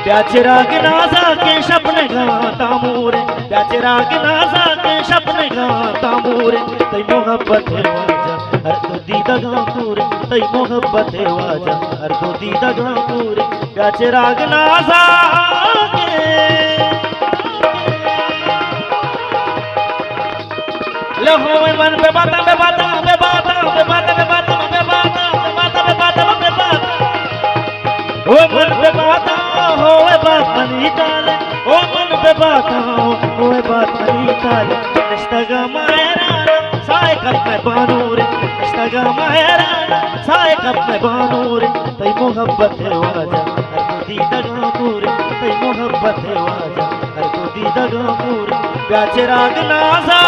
त्याचे राग नासाके स्वप्न गाता मोरे, त्याचे राग नासाके स्वप्न गाता मोरे, तै मोहब्बत है वाजा हर दो दीदा गापुरे, तै मोहब्बत है वाजा हर दो दीदा गापुरे, त्याचे राग नासाके लो होवे मन पे बाता पे बाता पे बाता पे बाता पे बाता पे बाता पे बाता पे बाता पे बाता ओ मन पे बाता होवे बात मनी ताले, ओ मन पे बाता होवे बात मनी ताले, निष्ठगा मायराना साए कप में बानूरे, निष्ठगा मायराना साए कप में बानूरे, तै मोहब्बत है वाजा हर को दीदा गापुरे, तै मोहब्बत है वाजा हर को दीदा गापुरे, प्याचे राग नासा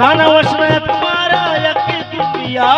जाना वश में तुम्हारा यकी दुनिया